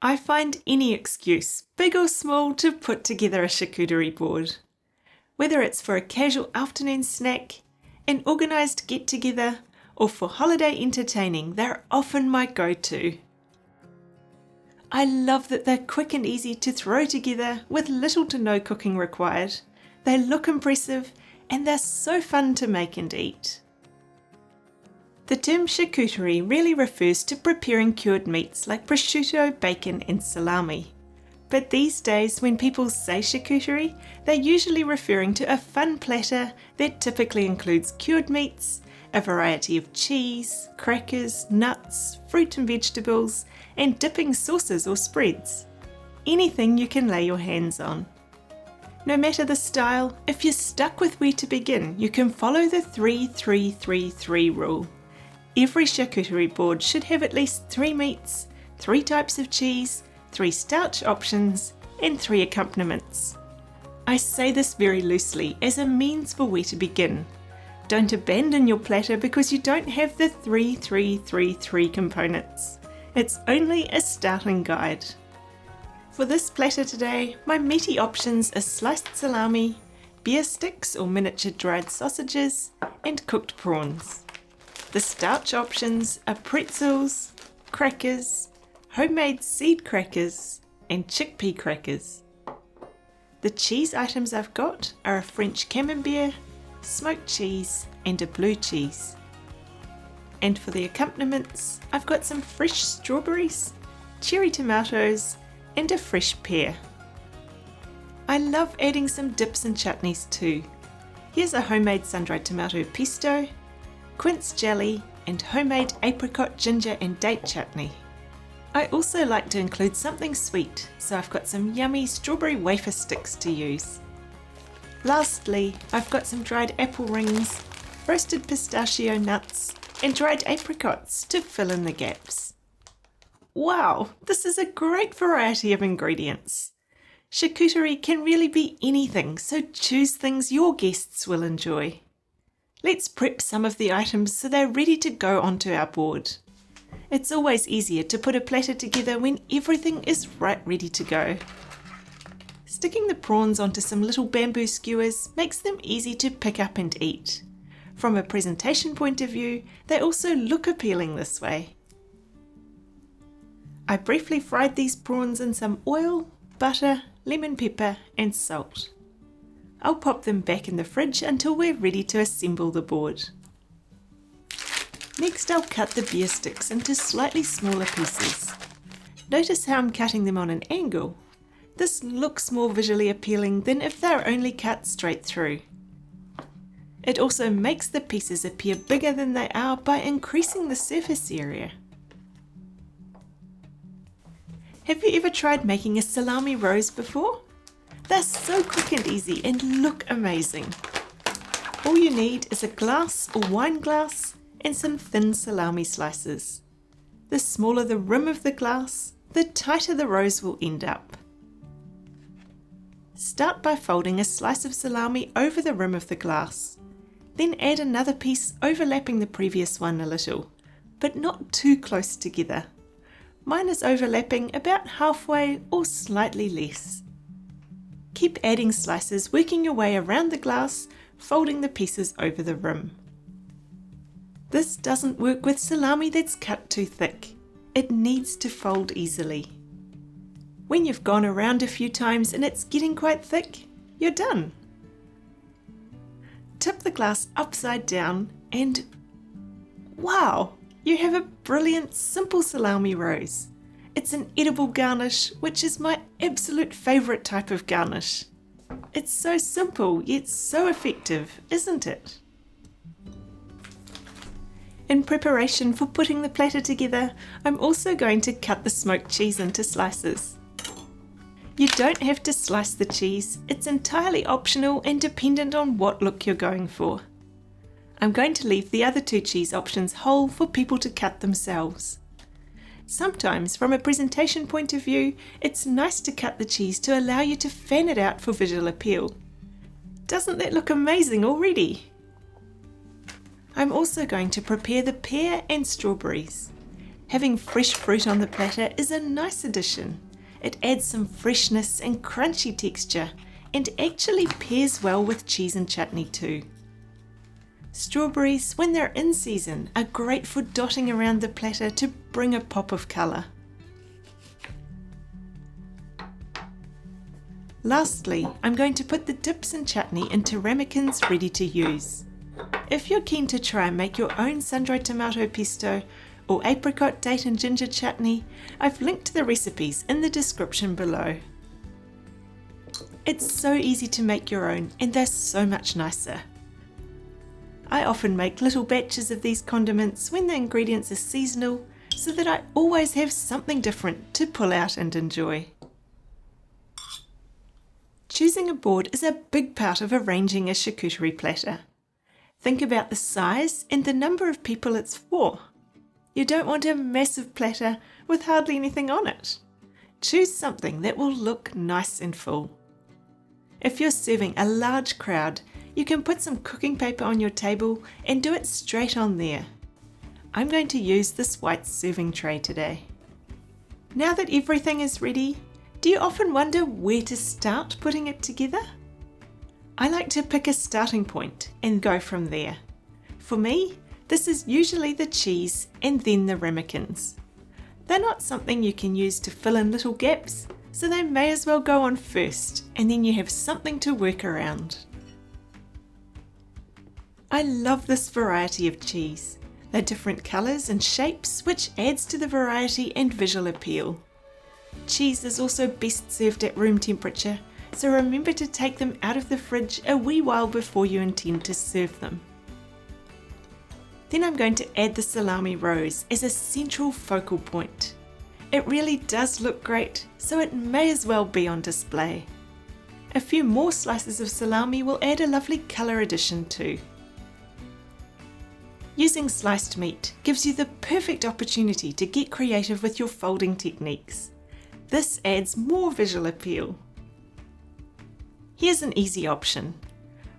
I find any excuse, big or small, to put together a charcuterie board. Whether it's for a casual afternoon snack, an organised get-together, or for holiday entertaining, they're often my go-to. I love that they're quick and easy to throw together with little to no cooking required. They look impressive and they're so fun to make and eat. The term charcuterie really refers to preparing cured meats like prosciutto, bacon and salami. But these days when people say charcuterie, they're usually referring to a fun platter that typically includes cured meats, a variety of cheese, crackers, nuts, fruit and vegetables, and dipping sauces or spreads. Anything you can lay your hands on. No matter the style, if you're stuck with where to begin, you can follow the 3-3-3-3 rule. Every charcuterie board should have at least 3 meats, 3 types of cheese, 3 starch options, and 3 accompaniments. I say this very loosely as a means for where to begin. Don't abandon your platter because you don't have the 3-3-3-3 components. It's only a starting guide. For this platter today, my meaty options are sliced salami, beer sticks or miniature dried sausages, and cooked prawns. The starch options are pretzels, crackers, homemade seed crackers, and chickpea crackers. The cheese items I've got are a French camembert, smoked cheese, and a blue cheese. And for the accompaniments, I've got some fresh strawberries, cherry tomatoes, and a fresh pear. I love adding some dips and chutneys too. Here's a homemade sun-dried tomato pesto, quince jelly, and homemade apricot, ginger and date chutney. I also like to include something sweet, so I've got some yummy strawberry wafer sticks to use. Lastly, I've got some dried apple rings, roasted pistachio nuts, and dried apricots to fill in the gaps. Wow, this is a great variety of ingredients. Charcuterie can really be anything, so choose things your guests will enjoy. Let's prep some of the items so they're ready to go onto our board. It's always easier to put a platter together when everything is right ready to go. Sticking the prawns onto some little bamboo skewers makes them easy to pick up and eat. From a presentation point of view, they also look appealing this way. I briefly fried these prawns in some oil, butter, lemon pepper and salt. I'll pop them back in the fridge until we're ready to assemble the board. Next I'll cut the beer sticks into slightly smaller pieces. Notice how I'm cutting them on an angle. This looks more visually appealing than if they're only cut straight through. It also makes the pieces appear bigger than they are by increasing the surface area. Have you ever tried making a salami rose before? They're so quick and easy and look amazing. All you need is a glass or wine glass and some thin salami slices. The smaller the rim of the glass, the tighter the rose will end up. Start by folding a slice of salami over the rim of the glass. Then add another piece overlapping the previous one a little, but not too close together. Mine is overlapping about halfway or slightly less. Keep adding slices, working your way around the glass, folding the pieces over the rim. This doesn't work with salami that's cut too thick. It needs to fold easily. When you've gone around a few times and it's getting quite thick, you're done. Tip the glass upside down and wow, you have a brilliant simple salami rose. It's an edible garnish, which is my absolute favourite type of garnish. It's so simple yet so effective, isn't it? In preparation for putting the platter together, I'm also going to cut the smoked cheese into slices. You don't have to slice the cheese, it's entirely optional and dependent on what look you're going for. I'm going to leave the other 2 cheese options whole for people to cut themselves. Sometimes, from a presentation point of view, it's nice to cut the cheese to allow you to fan it out for visual appeal. Doesn't that look amazing already? I'm also going to prepare the pear and strawberries. Having fresh fruit on the platter is a nice addition. It adds some freshness and crunchy texture and actually pairs well with cheese and chutney too. Strawberries, when they're in season, are great for dotting around the platter to bring a pop of colour. Lastly, I'm going to put the dips and chutney into ramekins ready to use. If you're keen to try and make your own sun-dried tomato pesto or apricot, date and ginger chutney, I've linked the recipes in the description below. It's so easy to make your own and they're so much nicer. I often make little batches of these condiments when the ingredients are seasonal so that I always have something different to pull out and enjoy. Choosing a board is a big part of arranging a charcuterie platter. Think about the size and the number of people it's for. You don't want a massive platter with hardly anything on it. Choose something that will look nice and full. If you're serving a large crowd, you can put some cooking paper on your table and do it straight on there. I'm going to use this white serving tray today. Now that everything is ready, do you often wonder where to start putting it together? I like to pick a starting point and go from there. For me, this is usually the cheese and then the ramekins. They're not something you can use to fill in little gaps, so they may as well go on first, and then you have something to work around. I love this variety of cheese. They're different colours and shapes, which adds to the variety and visual appeal. Cheese is also best served at room temperature, so remember to take them out of the fridge a wee while before you intend to serve them. Then I'm going to add the salami rose as a central focal point. It really does look great, so it may as well be on display. A few more slices of salami will add a lovely colour addition too. Using sliced meat gives you the perfect opportunity to get creative with your folding techniques. This adds more visual appeal. Here's an easy option.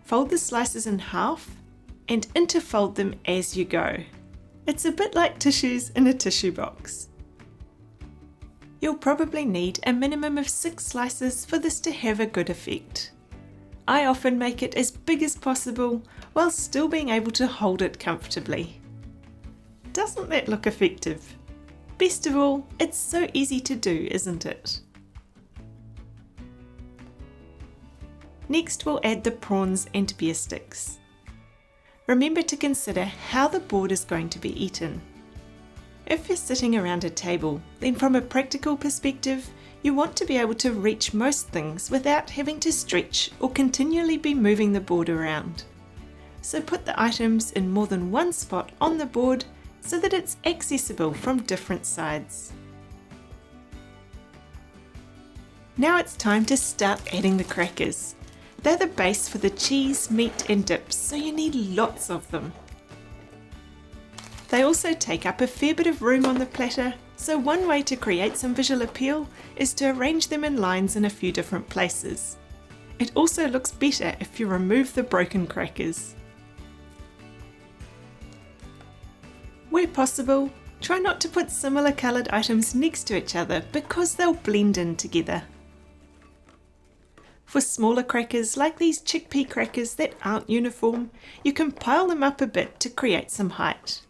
Fold the slices in half and interfold them as you go. It's a bit like tissues in a tissue box. You'll probably need a minimum of 6 slices for this to have a good effect. I often make it as big as possible while still being able to hold it comfortably. Doesn't that look effective? Best of all, it's so easy to do, isn't it? Next, we'll add the prawns and beer sticks. Remember to consider how the board is going to be eaten. If you're sitting around a table, then from a practical perspective, you want to be able to reach most things without having to stretch or continually be moving the board around. So put the items in more than one spot on the board so that it's accessible from different sides. Now it's time to start adding the crackers. They're the base for the cheese, meat and dips, so you need lots of them. They also take up a fair bit of room on the platter, so one way to create some visual appeal is to arrange them in lines in a few different places. It also looks better if you remove the broken crackers. Where possible, try not to put similar coloured items next to each other because they'll blend in together. For smaller crackers like these chickpea crackers that aren't uniform, you can pile them up a bit to create some height.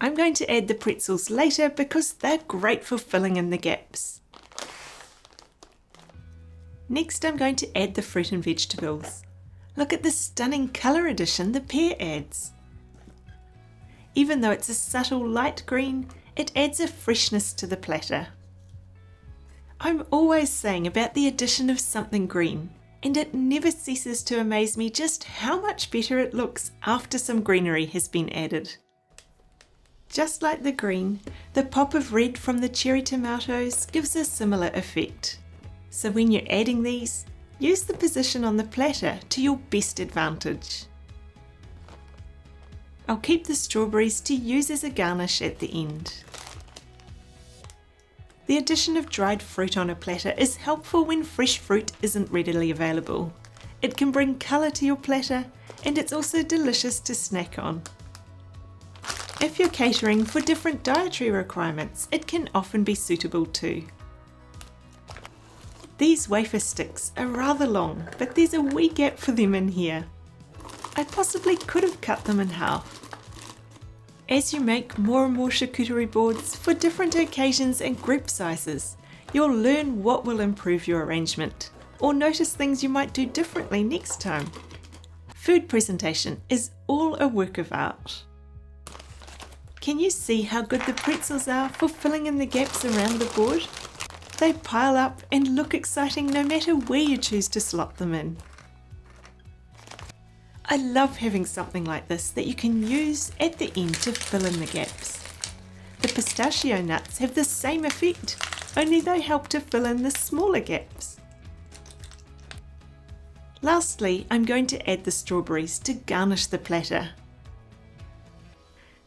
I'm going to add the pretzels later because they're great for filling in the gaps. Next, I'm going to add the fruit and vegetables. Look at the stunning colour addition the pear adds. Even though it's a subtle light green, it adds a freshness to the platter. I'm always saying about the addition of something green, and it never ceases to amaze me just how much better it looks after some greenery has been added. Just like the green, the pop of red from the cherry tomatoes gives a similar effect. So when you're adding these, use the position on the platter to your best advantage. I'll keep the strawberries to use as a garnish at the end. The addition of dried fruit on a platter is helpful when fresh fruit isn't readily available. It can bring colour to your platter, and it's also delicious to snack on. If you're catering for different dietary requirements, it can often be suitable too. These wafer sticks are rather long, but there's a wee gap for them in here. I possibly could have cut them in half. As you make more and more charcuterie boards for different occasions and group sizes, you'll learn what will improve your arrangement, or notice things you might do differently next time. Food presentation is all a work of art. Can you see how good the pretzels are for filling in the gaps around the board? They pile up and look exciting no matter where you choose to slot them in. I love having something like this that you can use at the end to fill in the gaps. The pistachio nuts have the same effect, only they help to fill in the smaller gaps. Lastly, I'm going to add the strawberries to garnish the platter.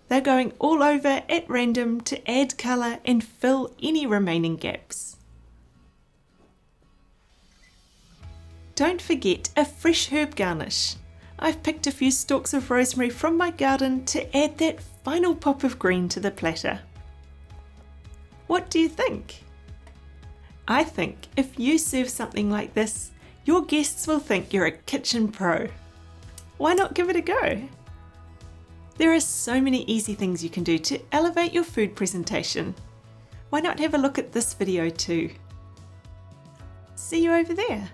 They're going all over at random to add colour and fill any remaining gaps. Don't forget a fresh herb garnish. I've picked a few stalks of rosemary from my garden to add that final pop of green to the platter. What do you think? I think if you serve something like this, your guests will think you're a kitchen pro. Why not give it a go? There are so many easy things you can do to elevate your food presentation. Why not have a look at this video too? See you over there.